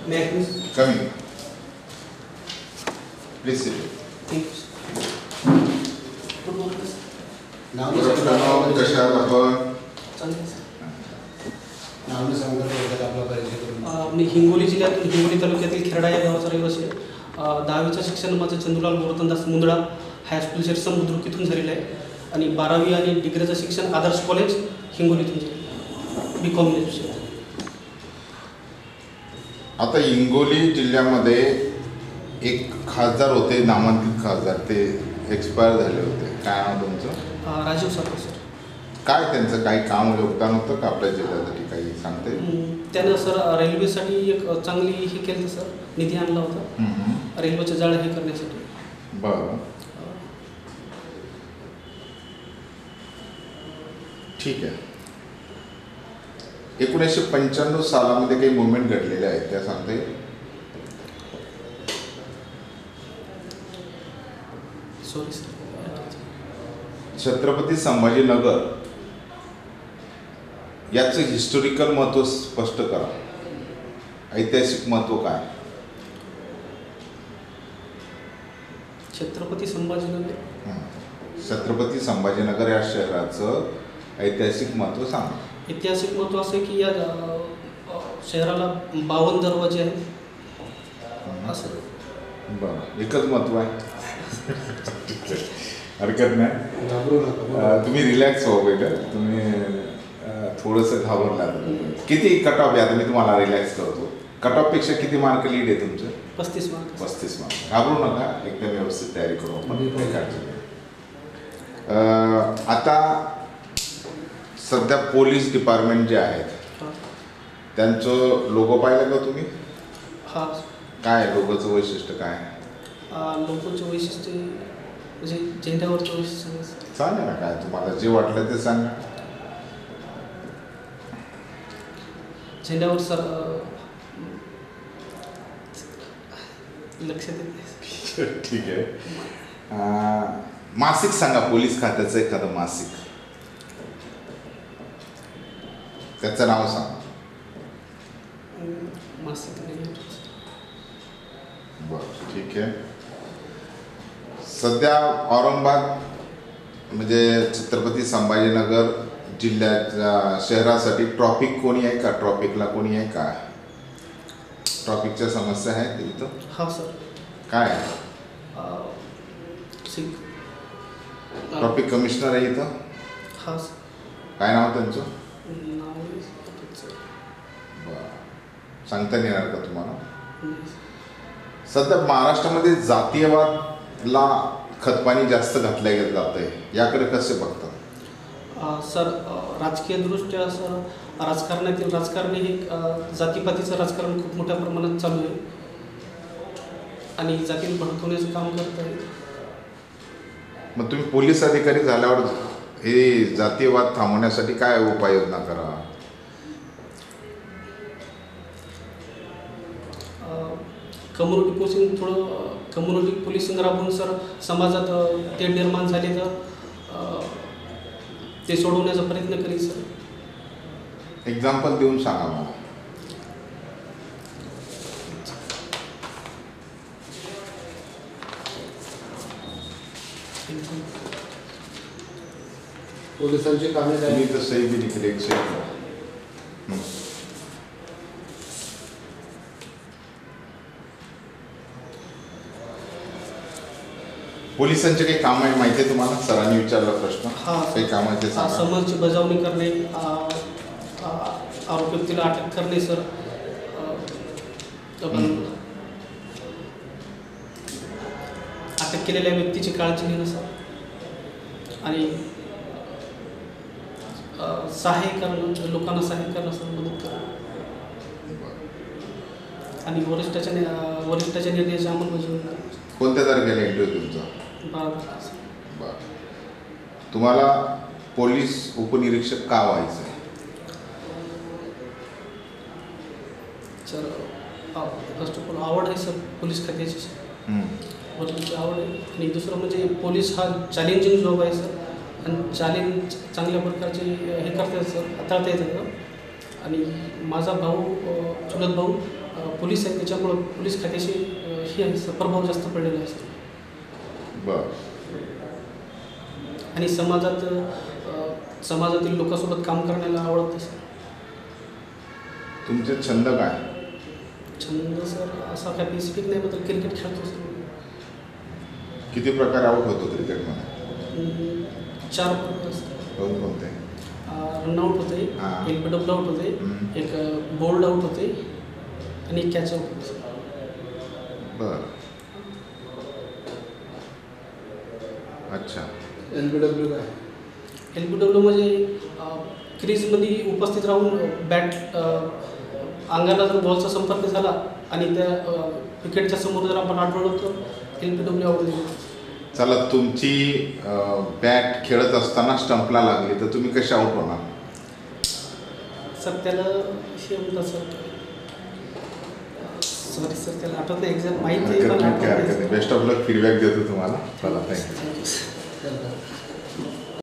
कमी प्लीज कशा आपण मी हिंगोली जिल्ह्यातून हिंगोली तालुक्यातील खेरडा या गावाचा रहिवासी आहे. 10वीचं शिक्षण माझं चंदूलाल गोवर्धनदास मुंदडा हायस्कूल शेरसम बुद्रुक इथून झालेलं आहे आणि 12वी आणि डिग्रीचं शिक्षण आदर्श कॉलेज हिंगोलीतून झालं BCom विषय. आता हिंगोली जिल्ह्यामध्ये एक खासदार होते, नामांकित खासदार, ते एक्सपायर झाले होते. काय नाव तुमचं? राजीव सातव सर. काय त्यांचं काही काम योगदान होतं का आपल्या जिल्ह्यासाठी, काही सांगते? त्यानं सर रेल्वेसाठी एक चांगली हे केलं सर, निधी आणला होता रेल्वेचं जाळं हे करण्यासाठी. बरं, ठीक आहे. 1995 सालामध्ये काही मुवमेंट घडलेल्या आहेत त्या सांगते? Sorry sir. छत्रपती संभाजीनगर याचं हिस्टोरिकल महत्त्व स्पष्ट करा. ऐतिहासिक महत्त्व काय? छत्रपती संभाजीनगर या शहराचं ऐतिहासिक महत्त्व सांगा. ऐतिहासिक महत्त्व असं आहे की या शहराला 52 दरवाजे आहेत असं. बरं, एकच महत्त्व आहे. हरकत नाही, तुम्ही रिलॅक्स व्हा बेटा. तुम्ही थोडंसं घाबरलात. किती कट ऑफ आहे आता? मी तुम्हाला रिलॅक्स करतो. कट ऑफपेक्षा किती मार्क लीड आहे तुमचं? 35 मार्क. 35 मार्क. घाबरू नका, एकदम व्यवस्थित तयारी करू आपण. आता सध्या पोलीस डिपार्टमेंट जे आहेत त्यांचं लोगो पाहिलं का तुम्ही? हां. काय लोगोचं वैशिष्ट्य काय? लोगोचं वैशिष्ट्य म्हणजे झेंड्यावरचं वैशिष्ट्य सांगा ना, काय तुम्हाला जे वाटलं ते सांगा. झेंड्यावर सर लक्षात येत नाही. ठीक आहे. मासिक सांगा, पोलीस खात्याचं एखादं मासिक, त्याचं नाव सांगा. मासिक बरं, ठीक आहे. सध्या औरंगाबाद म्हणजे छत्रपती संभाजीनगर जिल्ह्याच्या शहरासाठी ट्रॉफिक कोणी आहे का? ट्रॉफिकला कोणी आहे का? ट्रॉफिकच्या समस्या आहेत इथं? हां सर. काय? ट्रॉफिक कमिशनर आहे इथं? हां सर. काय नाव त्यांचं? बरं, सांगता येणार का तुम्हाला? सध्या महाराष्ट्रामध्ये जातीयवादला खतपाणी जास्त घातलं जात आहे, याकडे कसे बघतात? सर राजकीय दृष्ट्या सर राजकारणातील राजकारणी हे जातीपातीचं राजकारण खूप मोठ्या प्रमाणात चालू आहे आणि जाती भडकवण्याचं काम करत आहे. मग तुम्ही पोलीस अधिकारी झाल्यावर हे जातीयवाद थांबवण्यासाठी काय उपाययोजना करा? कम्युनिटी पोलिसिंग राबवून सर समाजात ते निर्माण झाले तर ते सोडवण्याचा प्रयत्न करीन सर. एक्झाम्पल देऊन सांगा मला. पोलिसांची कामे तुम्ही तर सही बी निघले एक सही. पोलिसांचे काही काम आहे माहिती आहे तुम्हाला? सरांनी विचारला प्रश्न. काही काम आहे ते सांगा. समन्सची बजावणी करणे, आरोपी व्यक्तीला अटक करणे सर, अटक केलेल्या व्यक्तीची काळजी घेणं सर आणि सहाय्य करणं, लोकांना सहाय्य करणं सर, मदत करणं आणि वरिष्ठाच्या निर्णयाची अंमलबजावणी करणं. कोणत्या तारखेला इंटरव्ह्यू तुमचा? 12 तारखेला. बरं, तुम्हाला पोलीस उपनिरीक्षक का व्हायचं आहे? सर फर्स्ट ऑफ ऑल आवड आहे सर पोलीस खात्याची. पोलीसची आवड आहे आणि दुसरं म्हणजे पोलीस हा चॅलेंजिंग जॉब आहे सर आणि चॅलेंज चांगल्या प्रकारचे हे करतात सर, हाताळता येतं. आणि माझा भाऊ, चुलत भाऊ पोलीस आहेत, त्याच्यामुळं पोलीस खात्याशी हे आहे सर, प्रभाव जास्त पडलेला आहे सर. बर. आणि समाजातील लोकांसोबत काम करण्याला आवडतं सर. तुमचे छंद काय? छंद सर असा काय स्पेसिफिक नाही, मात्र क्रिकेट खेळतो सर. किती प्रकार आउट होतो क्रिकेटमध्ये? 4 प्रकार सर. कोणते? रनआउट होते, हां. एक डबल आउट होते, एक बोल्ड आउट होते आणि एक कॅच आउट होते. बर. अच्छा. LBW काय? LBW म्हणजे क्रीजमध्ये उपस्थित राहून बॅट अंगाला जर बॉलचा संपर्क झाला आणि त्या विकेटच्या समोर जर आपण आढळलो तर LBW आउट दिली. चला, तुमची बॅट खेळत असताना स्टंपला लागली तर तुम्ही कसे आउट होणार? सर त्याला हे होतं सर, सॉरी सर त्याला आठवत नाही एक्झॅक्ट माहिती आहे पण आठवत नाही. बेस्ट ऑफ लक, फीडबॅक देतो तुम्हाला. चला, थँक्यू. Thank you sir.